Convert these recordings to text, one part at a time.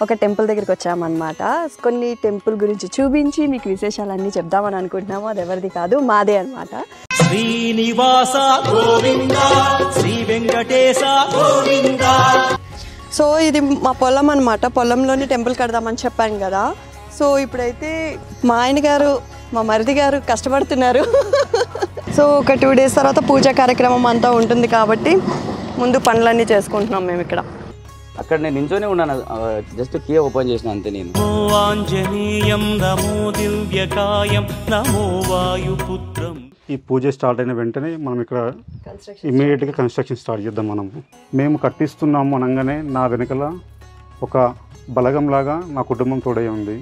ఒక టెంపుల్ దగ్గరికి వచ్చామన్నమాట. కొన్ని టెంపుల్ గురించి చూపించి మీకు విశేషాలన్నీ చెప్దామని అనుకుంటున్నాము. అది ఎవరిది కాదు, మాదే అనమాట. శ్రీనివాస గోవింద శ్రీ వెంకటేశ గోవింద. సో ఇది మా పొలం అనమాట. పొలంలోని టెంపుల్ కడదామని చెప్పాను కదా. సో ఇప్పుడైతే మా ఆయన గారు, మా మరిది గారు కష్టపడుతున్నారు. సో ఒక 2 days తర్వాత పూజా కార్యక్రమం అంతా ఉంటుంది కాబట్టి ముందు పనులన్నీ చేసుకుంటున్నాం మేము ఇక్కడ. అక్కడ నేను నించోనే ఉన్నాను, జస్ట్ కీ ఓపెన్ చేసిన అంతే. నేను ఆంజనేయం నమో దివ్యకాయం నమో వాయుపుత్రం. ఈ పూజ స్టార్ట్ అయిన వెంటనే మనం ఇక్కడ ఇమ్మీడియట్గా కన్స్ట్రక్షన్ స్టార్ట్ చేద్దాం. మేము కట్టిస్తున్నాము అనగానే నా వెనకల ఒక బలగంలాగా నా కుటుంబం తోడై ఉంది.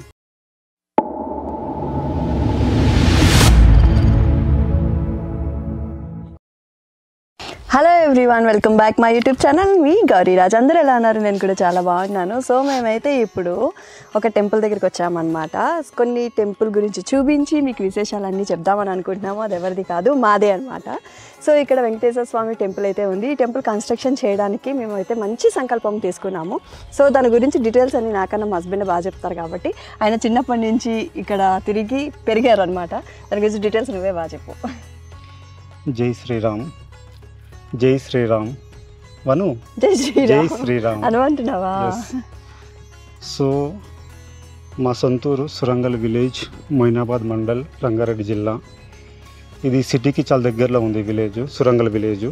Hello everyone, welcome back my YouTube channel. మీ గౌరీరాజ్. అందరూ ఎలా ఉన్నారు? నేను కూడా చాలా బాగున్నాను. సో మేమైతే ఇప్పుడు ఒక టెంపుల్ దగ్గరికి వచ్చామన్నమాట. కొన్ని టెంపుల్ గురించి చూపించి మీకు విశేషాలన్నీ చెప్దామని అనుకుంటున్నాము. అది ఎవరిది కాదు, మాదే అనమాట. సో ఇక్కడ వెంకటేశ్వర స్వామి టెంపుల్ అయితే ఉంది. ఈ టెంపుల్ కన్స్ట్రక్షన్ చేయడానికి మేమైతే మంచి సంకల్పం తీసుకున్నాము. సో దాని గురించి డీటెయిల్స్ అన్ని నాకన్నా మా హస్బెండ్ బాగా చెప్తారు కాబట్టి, ఆయన చిన్నప్పటి నుంచి ఇక్కడ తిరిగి పెరిగారు అనమాట. దాని గురించి డీటెయిల్స్ నువ్వే బాగా చెప్పు. జై శ్రీరామ్, జై శ్రీరామ్ వను, జై జై శ్రీరామ్ అనుకుంటున్నావా? సో మా సొంతూరు సురంగల్ విలేజ్, మొయినాబాద్ మండల్, రంగారెడ్డి జిల్లా. ఇది సిటీకి చాలా దగ్గరలో ఉంది విలేజ్, సురంగల్ విలేజు.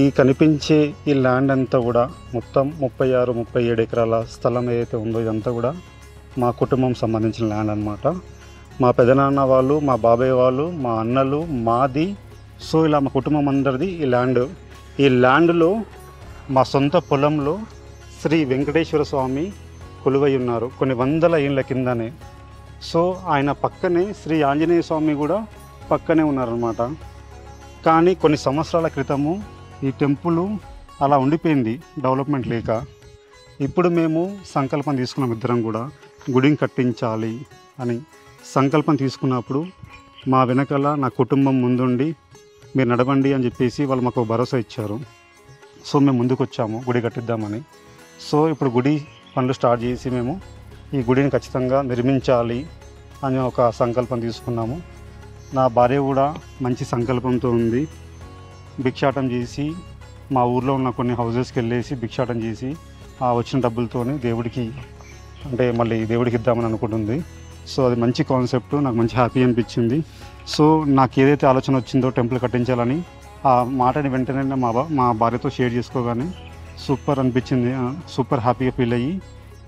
ఈ కనిపించే ఈ ల్యాండ్ అంతా కూడా మొత్తం 36-37 ఎకరాల స్థలం ఏదైతే ఉందో ఇదంతా కూడా మా కుటుంబం సంబంధించిన ల్యాండ్ అనమాట. మా పెదనాన్న వాళ్ళు, మా బాబాయ్ వాళ్ళు, మా అన్నలు, మాది. సో ఇలా మా కుటుంబం అందరిది ఈ ల్యాండ్లో మా సొంత పొలంలో శ్రీ వెంకటేశ్వర స్వామి కొలువై ఉన్నారు కొన్ని వందల ఏళ్ళ కిందనే. సో ఆయన పక్కనే శ్రీ ఆంజనేయ స్వామి కూడా పక్కనే ఉన్నారనమాట. కానీ కొన్ని సంవత్సరాల క్రితము ఈ టెంపుల్ అలా ఉండిపోయింది డెవలప్మెంట్ లేక. ఇప్పుడు మేము సంకల్పం తీసుకున్నాం, ఇద్దరం కూడా గుడిని కట్టించాలి అని సంకల్పం తీసుకున్నప్పుడు మా వెనకాల నా కుటుంబం ముందుండి మీరు నడవండి అని చెప్పేసి వాళ్ళు మాకు భరోసా ఇచ్చారు. సో మేము ముందుకు వచ్చాము గుడి కట్టిద్దామని. సో ఇప్పుడు గుడి పనులు స్టార్ట్ చేసి మేము ఈ గుడిని ఖచ్చితంగా నిర్మించాలి అని ఒక సంకల్పం తీసుకున్నాము. నా భార్య కూడా మంచి సంకల్పంతో ఉంది. భిక్షాటం చేసి మా ఊర్లో ఉన్న కొన్ని హౌజెస్కి వెళ్ళేసి భిక్షాటం చేసి ఆ వచ్చిన డబ్బులతోనే దేవుడికి మళ్ళీ దేవుడికి ఇద్దామని అనుకుంటుంది. సో అది మంచి కాన్సెప్ట్, నాకు మంచి హ్యాపీ అనిపించింది. సో నాకు ఏదైతే ఆలోచన వచ్చిందో టెంపుల్ కట్టించాలని, ఆ మాటని వెంటనే మా భార్యతో షేర్ చేసుకోగానే సూపర్ అనిపించింది. సూపర్ హ్యాపీగా ఫీల్ అయ్యి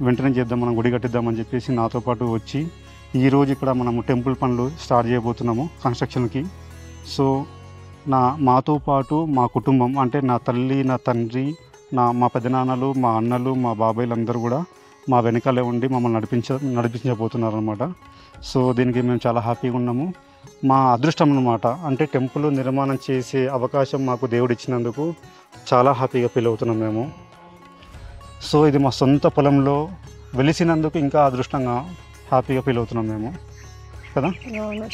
వెంటనే చేద్దాం, మనం గుడి కట్టిద్దామని చెప్పేసి నాతో పాటు వచ్చి ఈరోజు ఇక్కడ మనము టెంపుల్ పనులు స్టార్ట్ చేయబోతున్నాము కన్స్ట్రక్షన్కి. సో మాతో పాటు మా కుటుంబం అంటే నా తల్లి, నా తండ్రి, మా పెద్దనాన్నలు, మా అన్నలు, మా బాబాయిలు అందరూ కూడా మా వెనకాలే ఉండి మమ్మల్ని నడిపించబోతున్నారు అనమాట. సో దీనికి మేము చాలా హ్యాపీగా ఉన్నాము. మా అదృష్టం అన్నమాట. అంటే టెంపుల్ నిర్మాణం చేసే అవకాశం మాకు దేవుడు ఇచ్చినందుకు చాలా హ్యాపీగా ఫీల్ అవుతున్నాం మేము. సో ఇది మా సొంత పొలంలో వెలిసినందుకు ఇంకా అదృష్టంగా హ్యాపీగా ఫీల్ అవుతున్నాం మేము కదా.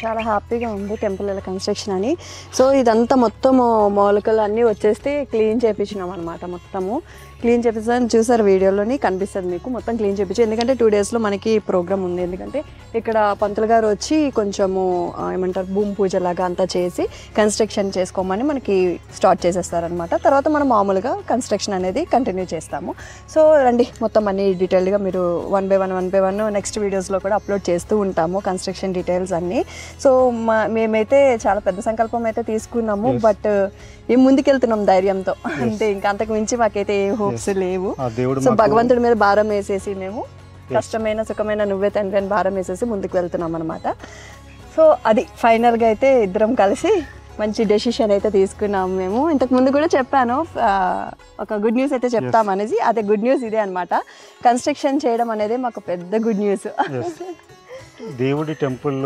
చాలా హ్యాపీగా ఉంది టెంపుల్ కన్స్ట్రక్షన్ అని. సో ఇదంతా మొత్తము మూలకలు అన్నీ వచ్చేస్తే క్లీన్ చేయించినాం అనమాట. మొత్తము క్లీన్ చేపిస్తాను, చూసారు వీడియోలోని కనిపిస్తుంది మీకు. మొత్తం క్లీన్ చేయించి, ఎందుకంటే 2 daysలో మనకి ప్రోగ్రామ్ ఉంది. ఎందుకంటే ఇక్కడ పంతులు గారు వచ్చి కొంచెము ఏమంటారు భూమి పూజలాగా అంతా చేసి కన్స్ట్రక్షన్ చేసుకోమని మనకి స్టార్ట్ చేసేస్తారనమాట. తర్వాత మనం మామూలుగా కన్స్ట్రక్షన్ అనేది కంటిన్యూ చేస్తాము. సో రండి, మొత్తం అన్ని డీటెయిల్గా మీరు వన్ బై వన్ నెక్స్ట్ వీడియోస్లో కూడా అప్లోడ్ చేస్తూ ఉంటాము కన్స్ట్రక్షన్ డీటెయిల్స్ అన్నీ. సో మేమైతే చాలా పెద్ద సంకల్పం అయితే తీసుకున్నాము, బట్ ఏం ముందుకెళ్తున్నాం ధైర్యంతో అంతే. ఇంకా అంతకు మించి మాకైతే ఏ హోప్స్ లేవు. సో భగవంతుడి మీద భారం వేసేసి మేము కష్టమైన సుఖమైన నువ్వే తండ్రి అని భారం వేసేసి ముందుకు వెళ్తున్నాం అనమాట. సో అది ఫైనల్గా అయితే ఇద్దరం కలిసి మంచి డెసిషన్ అయితే తీసుకున్నాము మేము. ఇంతకు ముందు కూడా చెప్పాను ఒక గుడ్ న్యూస్ అయితే చెప్తామనేసి. అదే గుడ్ న్యూస్ ఇదే అనమాట. కన్స్ట్రక్షన్ చేయడం అనేది మాకు పెద్ద గుడ్ న్యూస్. దేవుడి టెంపుల్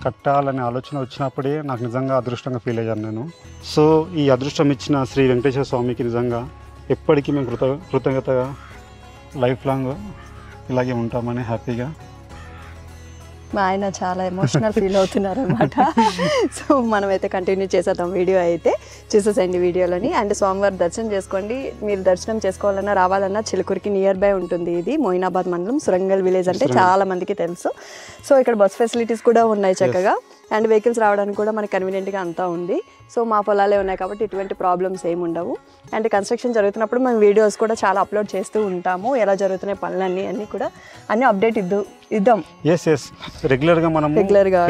కట్టాలనే ఆలోచన వచ్చినప్పుడే నాకు నిజంగా అదృష్టంగా ఫీల్ అయ్యాను నేను. సో ఈ అదృష్టం ఇచ్చిన శ్రీ వెంకటేశ్వర స్వామికి నిజంగా ఎప్పటికీ మేము కృతజ్ఞతగా లైఫ్ లాంగ్ ఇలాగే ఉంటామని హ్యాపీగా మా ఆయన చాలా ఎమోషనల్ ఫీల్ అవుతున్నారు అనమాట. సో మనమైతే కంటిన్యూ చేసేద్దాం వీడియో అయితే. చూసేసండి వీడియోలోని. అండ్ స్వామివారి దర్శనం చేసుకోండి. మీరు దర్శనం చేసుకోవాలన్నా రావాలన్నా చిలుకూరికి నియర్ బై ఉంటుంది. ఇది మొయినాబాద్ మండలం సురంగల్ విలేజ్ అంటే చాలా మందికి తెలుసు. సో ఇక్కడ బస్ ఫెసిలిటీస్ కూడా ఉన్నాయి చక్కగా. అండ్ వెహికల్స్ రావడానికి కూడా మనకి కన్వీనియంట్గా అంతా ఉంది. సో మా పొలాలే ఉన్నాయి కాబట్టి ఇటువంటి ప్రాబ్లమ్స్ ఏమి ఉండవు. అండ్ కన్స్ట్రక్షన్ జరుగుతున్నప్పుడు మేము వీడియోస్ కూడా చాలా అప్లోడ్ చేస్తూ ఉంటాము. ఎలా జరుగుతున్నాయి పనులన్నీ అన్నీ కూడా అన్నీ అప్డేట్ ఇద్దాం. ఎస్ రెగ్యులర్గా మనం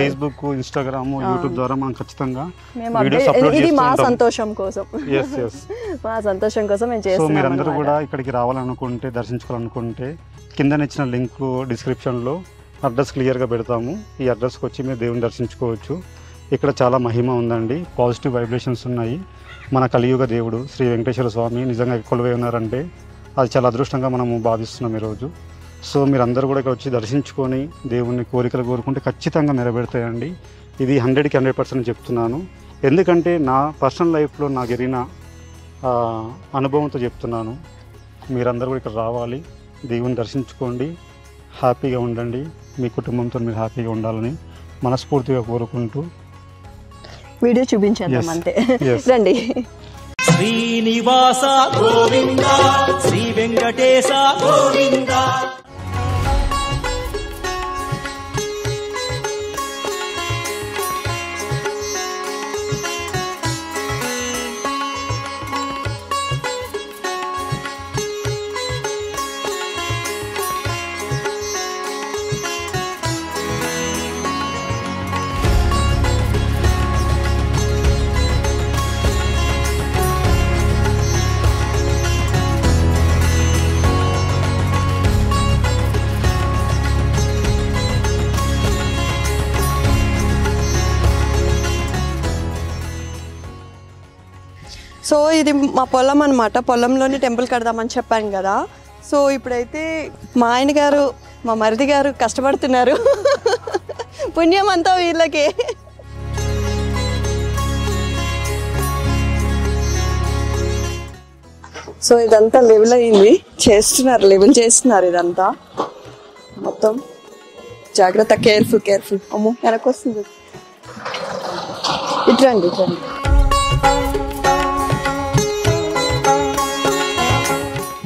ఫేస్బుక్, ఇన్స్టాగ్రామ్, యూట్యూబ్ ద్వారా మనం ఖచ్చితంగా ఇది మా సంతోషం కోసం మా సంతోషం కోసం మేము చేస్తాం. సో మీరందరూ కూడా ఇక్కడికి రావాలనుకుంటే, దర్శించుకోవాలనుకుంటే కింద ఇచ్చిన లింక్ డిస్క్రిప్షన్లో అడ్రస్ క్లియర్గా పెడతాము. ఈ అడ్రస్కి వచ్చి మీరు దేవుని దర్శించుకోవచ్చు. ఇక్కడ చాలా మహిమ ఉందండి, పాజిటివ్ వైబ్రేషన్స్ ఉన్నాయి. మన కలియుగ దేవుడు శ్రీ వెంకటేశ్వర స్వామి నిజంగా కొలువై ఉన్నారంటే అది చాలా అదృష్టంగా మనము భావిస్తున్నాం ఈరోజు. సో మీరందరూ కూడా ఇక్కడ వచ్చి దర్శించుకొని దేవుని కోరికలు కోరుకుంటే ఖచ్చితంగా నెరవేరుతాయండి. ఇది 100కి 100% చెప్తున్నాను. ఎందుకంటే నా పర్సనల్ లైఫ్లో నాకు జరిగిన అనుభవంతో చెప్తున్నాను. మీరందరూ కూడా ఇక్కడ రావాలి, దేవుని దర్శించుకోండి, హ్యాపీగా ఉండండి. మీ కుటుంబంతో మీరు హ్యాపీగా ఉండాలని మనస్ఫూర్తిగా కోరుకుంటూ వీడియో చూపించేద్దాం అంతే. రండి. శ్రీనివాస గోవింద, శ్రీ వెంకటేశ గోవింద. సో ఇది మా పొలం అనమాట. పొలంలోని టెంపుల్ కడదామని చెప్పాను కదా. సో ఇప్పుడైతే మా ఆయన గారు, మా మరిది గారు కష్టపడుతున్నారు. పుణ్యం అంతా వీళ్ళకి. సో ఇదంతా లెవెల్ అయింది, లెవెల్ చేస్తున్నారు ఇదంతా మొత్తం. జాగ్రత్త, కేర్ఫుల్. అమ్మో వెనక్కి వస్తుంది. ఇట్రండి.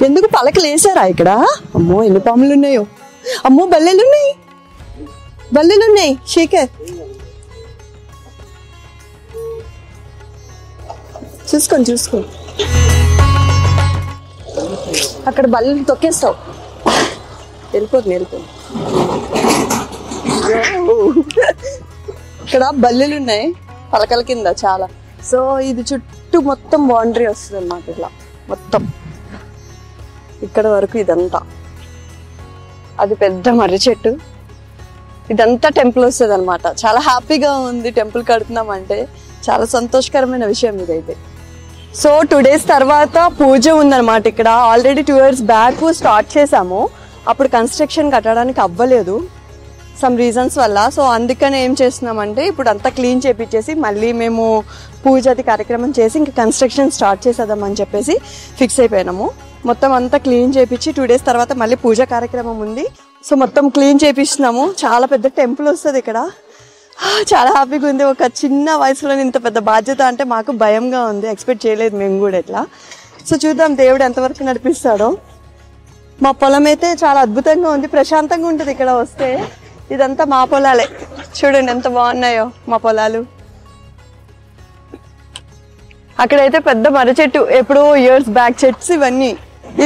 ఎందుకు పలకలు వేసారా ఇక్కడ? అమ్మో ఎన్ని పాములు ఉన్నాయో. అమ్మో బల్లెలు ఉన్నాయి. శేఖర్ చూసుకో. అక్కడ బల్లెలు తొక్కేస్తావు. వెళ్ళిపోతుంది. ఇక్కడ బల్లెలు ఉన్నాయి పలకల కింద చాలా. సో ఇది చుట్టూ మొత్తం బౌండరీ వస్తుంది అన్నమాట. ఇట్లా మొత్తం ఇక్కడ వరకు ఇదంతా. అది పెద్ద మర్రి చెట్టు. ఇదంతా టెంపుల్ వస్తుంది అనమాట. చాలా హ్యాపీగా ఉంది టెంపుల్ కడుతున్నామంటే. చాలా సంతోషకరమైన విషయం ఇదైతే. సో 2 days తర్వాత పూజ ఉందన్నమాట ఇక్కడ. ఆల్రెడీ 2 years బ్యాక్ స్టార్ట్ చేసాము. అప్పుడు కన్స్ట్రక్షన్ కట్టడానికి అవ్వలేదు సమ్ రీజన్స్ వల్ల. సో అందుకని ఏం చేస్తున్నామంటే ఇప్పుడు అంతా క్లీన్ చేపించేసి మళ్ళీ మేము పూజది కార్యక్రమం చేసి ఇంకా కన్స్ట్రక్షన్ స్టార్ట్ చేసేద్దామని చెప్పేసి ఫిక్స్ అయిపోయినాము. మొత్తం అంతా క్లీన్ చేపించి 2 days తర్వాత మళ్ళీ పూజ కార్యక్రమం ఉంది. సో మొత్తం క్లీన్ చేపిస్తున్నాము. చాలా పెద్ద టెంపుల్ వస్తుంది ఇక్కడ. చాలా హ్యాపీగా ఉంది. ఒక చిన్న వయసులో ఇంత పెద్ద బాధ్యత అంటే మాకు భయంగా ఉంది. ఎక్స్పెక్ట్ చేయలేదు మేము కూడా ఇట్లా. సో చూద్దాం దేవుడు ఎంతవరకు నడిపిస్తాడో. మా పొలం అయితే చాలా అద్భుతంగా ఉంది, ప్రశాంతంగా ఉంటుంది ఇక్కడ వస్తే. ఇదంతా మా పొలాలే. చూడండి ఎంత బాగున్నాయో మా పొలాలు. అక్కడైతే పెద్ద మర్రి చెట్టు, ఎప్పుడో ఇయర్స్ బ్యాక్ చెట్స్ ఇవన్నీ.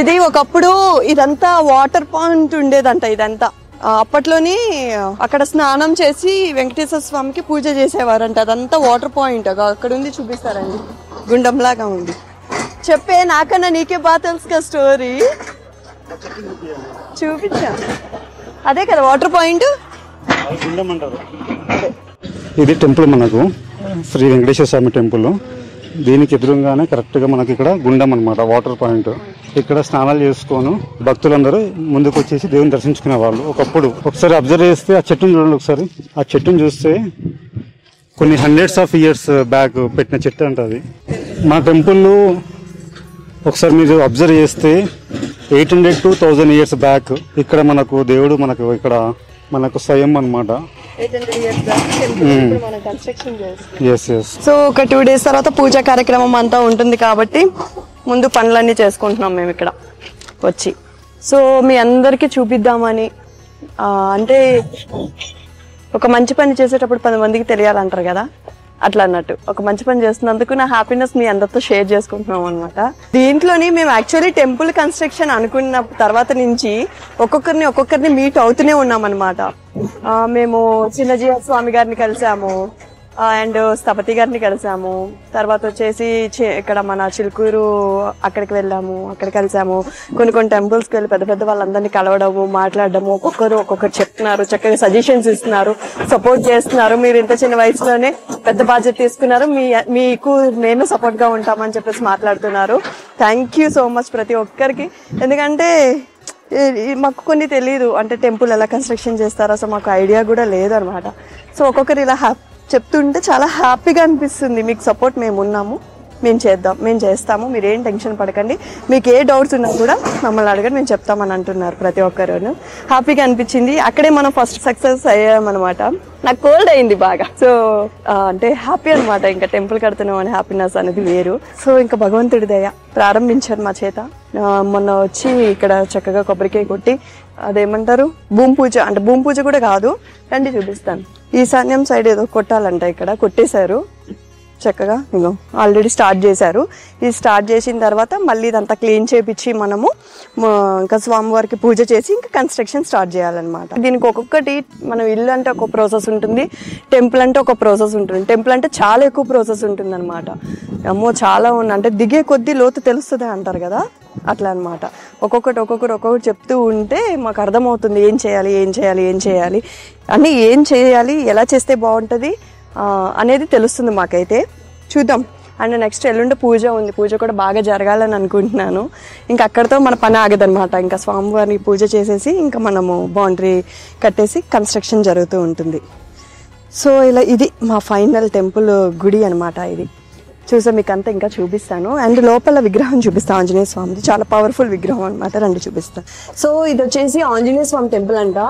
ఇది ఒకప్పుడు ఇదంతా వాటర్ పాయింట్ ఉండేదంట. ఇదంతా అప్పట్లోని అక్కడ స్నానం చేసి వెంకటేశ్వర స్వామికి పూజ చేసేవారంట. అదంతా వాటర్ పాయింట్. అక్కడ ఉంది, చూపిస్తారండి. గుండంలాగా ఉంది. చెప్పే, నాకన్నా నీకే బాగా తెలుసుగా స్టోరీ. చూపించా. అదే కదా వాటర్ పాయింట్. ఇది టెంపుల్ మనకు శ్రీ వెంకటేశ్వర స్వామి టెంపుల్. దీనికి ఎదురుగానే కరెక్ట్గా మనకి ఇక్కడ గుండం అనమాట, వాటర్ పాయింట్. ఇక్కడ స్నానాలు చేసుకొని భక్తులందరూ ముందుకు వచ్చేసి దేవుని దర్శించుకునే వాళ్ళు ఒకప్పుడు. ఒకసారి అబ్జర్వ్ చేస్తే ఆ చెట్టును చూడండి. ఒకసారి ఆ చెట్టును చూస్తే కొన్ని హండ్రెడ్స్ ఆఫ్ ఇయర్స్ బ్యాక్ పెట్టిన చెట్టు అంట అది. మా టెంపుల్ ఒకసారి మీరు అబ్జర్వ్ చేస్తే 800 to 1000 years బ్యాక్ ఇక్కడ మనకు దేవుడు ఇక్కడ మనకు స్వయం అనమాట. 800 years బ్యాక్ టెంపుల్ ఇప్పుడు మనం కన్స్ట్రక్షన్ చేస్తాం. Yes yes. సో ఒక 2 days తర్వాత పూజా కార్యక్రమం అంతా ఉంటుంది కాబట్టి ముందు పనులన్నీ చేసుకుంటున్నాం మేము ఇక్కడ వచ్చి. సో మీ అందరికీ చూపిద్దామని, అంటే ఒక మంచి పని చేసేటప్పుడు 10 మందికి తెలియాలంటారు కదా, అట్లా అన్నట్టు ఒక మంచి పని చేస్తున్నందుకు నా హ్యాపీనెస్ మీ అందరితో షేర్ చేసుకుంటున్నాం అనమాట. దీంట్లోని మేము యాక్చువల్లీ టెంపుల్ కన్స్ట్రక్షన్ అనుకున్న తర్వాత నుంచి ఒక్కొక్కరిని మీట్ అవుతూనే ఉన్నాం అనమాట. మేము చిన్నజీవ స్వామి గారిని కలిసాము, అండ్ స్థపతి గారిని కలిసాము. తర్వాత వచ్చేసి ఇక్కడ మన చిలుకూరు అక్కడికి వెళ్ళాము, అక్కడ కలిసాము. కొన్ని టెంపుల్స్కి వెళ్ళి పెద్ద వాళ్ళందరినీ కలవడము, మాట్లాడడము. ఒక్కొక్కరు చెప్తున్నారు, చక్కగా సజెషన్స్ ఇస్తున్నారు, సపోర్ట్ చేస్తున్నారు. మీరు ఇంత చిన్న వయసులోనే పెద్ద బాధ్యత తీసుకున్నారు, మీకు మేము సపోర్ట్ గా ఉంటామని చెప్పేసి మాట్లాడుతున్నారు. థ్యాంక్ యూ సో మచ్ ప్రతి ఒక్కరికి. ఎందుకంటే మాకు కొన్ని తెలియదు, అంటే టెంపుల్ ఎలా కన్స్ట్రక్షన్ చేస్తారో అసలు మాకు ఐడియా కూడా లేదు అనమాట. సో ఒక్కొక్కరు ఇలా చెప్తుంటే చాలా హ్యాపీగా అనిపిస్తుంది. మీకు సపోర్ట్ మేము ఉన్నాము, మేము చేస్తాము, మీరేం టెన్షన్ పడకండి. మీకు ఏ డౌట్స్ ఉన్నా కూడా మమ్మల్ని అడగండి, మేము చెప్తామని అంటున్నారు ప్రతి ఒక్కరు. హ్యాపీగా అనిపించింది. అక్కడే మనం ఫస్ట్ సక్సెస్ అయ్యామన్నమాట. నాకు కోల్డ్ అయింది బాగా. సో అంటే హ్యాపీ అనమాట. ఇంకా టెంపుల్ కడుతున్నాం అని హ్యాపీనెస్ అనేది వేరు. సో ఇంకా భగవంతుడి దయ ప్రారంభించారు మా చేత. మొన్న వచ్చి ఇక్కడ చక్కగా కొబ్బరికాయ కొట్టి, అదేమంటారు భూమి పూజ, అంటే భూమి పూజ కూడా కాదు, రండి చూపిస్తాను. ఈశాన్యం సైడ్ ఏదో కొట్టాలంట, ఇక్కడ కొట్టేశారు చక్కగా. ఇగో ఆల్రెడీ స్టార్ట్ చేశారు. ఇది స్టార్ట్ చేసిన తర్వాత మళ్ళీ ఇదంతా క్లీన్ చేపించి మనము ఇంకా స్వామివారికి పూజ చేసి ఇంకా కన్స్ట్రక్షన్ స్టార్ట్ చేయాలన్నమాట. దీనికి ఒక్కొక్కటి, మనం ఇల్లు అంటే ఒక ప్రాసెస్ ఉంటుంది, టెంపుల్ అంటే ఒక ప్రాసెస్ ఉంటుంది. టెంపుల్ అంటే చాలా ఎక్కువ ప్రాసెస్ ఉంటుంది అనమాట. అమ్మో చాలా ఉంది, అంటే దిగే కొద్దీ లోతు తెలుస్తుంది అంటారు కదా, అట్లా అనమాట. ఒక్కొక్కటి చెప్తూ ఉంటే మాకు అర్థమవుతుంది ఏం చేయాలి అన్నీ, ఏం చేయాలి, ఎలా చేస్తే బాగుంటుంది అనేది తెలుస్తుంది మాకైతే. చూద్దాం. అండ్ నెక్స్ట్ ఎల్లుండి పూజ ఉంది, పూజ కూడా బాగా జరగాలని అనుకుంటున్నాను. ఇంకా అక్కడితో మన పని ఆగదనమాట. ఇంకా స్వామివారిని పూజ చేసేసి ఇంకా మనము బౌండరీ కట్టేసి కన్స్ట్రక్షన్ జరుగుతూ ఉంటుంది. సో ఇలా ఇది మా ఫైనల్ టెంపుల్ గుడి అనమాట. ఇది చూసా మీకు అంతా ఇంకా చూపిస్తాను. అండ్ లోపల విగ్రహం చూపిస్తాను, ఆంజనేయ స్వామిది. చాలా పవర్ఫుల్ విగ్రహం అనమాట, రండి చూపిస్తాను. సో ఇది వచ్చేసి ఆంజనేయ స్వామి టెంపుల్ అంట.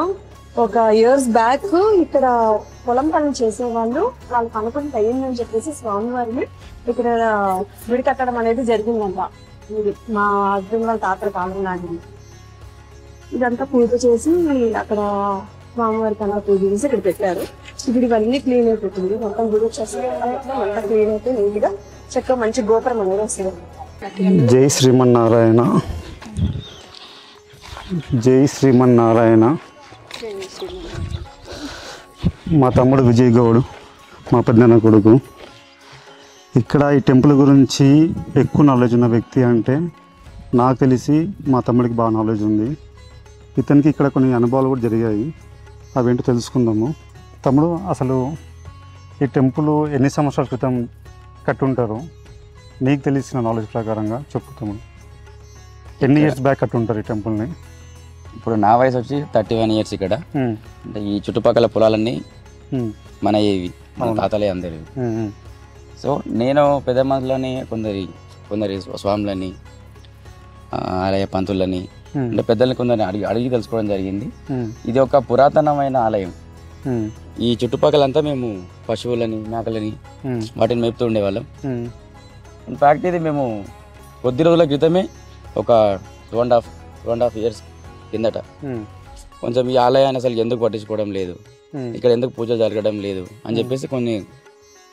ఒక ఇయర్స్ బ్యాక్ ఇక్కడ పొలం పనులు చేసేవాళ్ళు, వాళ్ళకి అనుకుంటే అయ్యిందని చెప్పేసి స్వామివారిని ఇక్కడ గుడి కట్టడం అనేది జరిగిందంట. ఇది మా హస్బెండ్ వాళ్ళ తాతల కాలం నాటిది. ఇదంతా పూజ చేసి అక్కడ స్వామివారికి అంతా పూజ చేసి ఇక్కడ పెట్టారు. ఇప్పుడు ఇవన్నీ క్లీన్ అయిపోతుంది, మొత్తం గుడి వచ్చేసి అంతా క్లీన్ అయితే నీట్గా చక్కగా మంచి గోపురం అనేది వస్తుంది. జై శ్రీమన్నారాయణ, జై శ్రీమన్నారాయణ. మా తమ్ముడు విజయ్ గౌడ్, మా పెద్దన్న కొడుకు. ఇక్కడ ఈ టెంపుల్ గురించి ఎక్కువ నాలెడ్జ్ ఉన్న వ్యక్తి అంటే నాకు తెలిసి మా తమ్ముడికి బాగా నాలెడ్జ్ ఉంది. ఇతనికి ఇక్కడ కొన్ని అనుభవాలు కూడా జరిగాయి, అవేంటో తెలుసుకుందాము. తమ్ముడు, అసలు ఈ టెంపుల్ ఎన్ని సంవత్సరాల క్రితం కట్టుంటారు? నీకు తెలిసిన నాలెడ్జ్ ప్రకారంగా చెప్పుతాము. ఎన్ని ఇయర్స్ బ్యాక్ కట్టుంటారు ఈ టెంపుల్ని? ఇప్పుడు నా వయసు వచ్చి 31 years ఇక్కడ. అంటే ఈ చుట్టుపక్కల పొలాలన్నీ మన ఏవి, మన తాతలే అందరు. సో నేను పెద్ద మందులని కొందరి స్వాములని, ఆలయ పంతులని, అంటే పెద్దల్ని కొందరిని అడిగి తెలుసుకోవడం జరిగింది. ఇది ఒక పురాతనమైన ఆలయం. ఈ చుట్టుపక్కలంతా మేము పశువులని, మేకలని వాటిని మేపుతూ ఉండేవాళ్ళం. ఇన్ఫ్యాక్ట్ ఇది మేము కొద్ది రోజుల క్రితమే, ఒక 2.5 years కిందట కొంచెం ఈ ఆలయాన్ని అసలు ఎందుకు పట్టించుకోవడం లేదు, ఇక్కడ ఎందుకు పూజలు జరగడం లేదు అని చెప్పేసి కొన్ని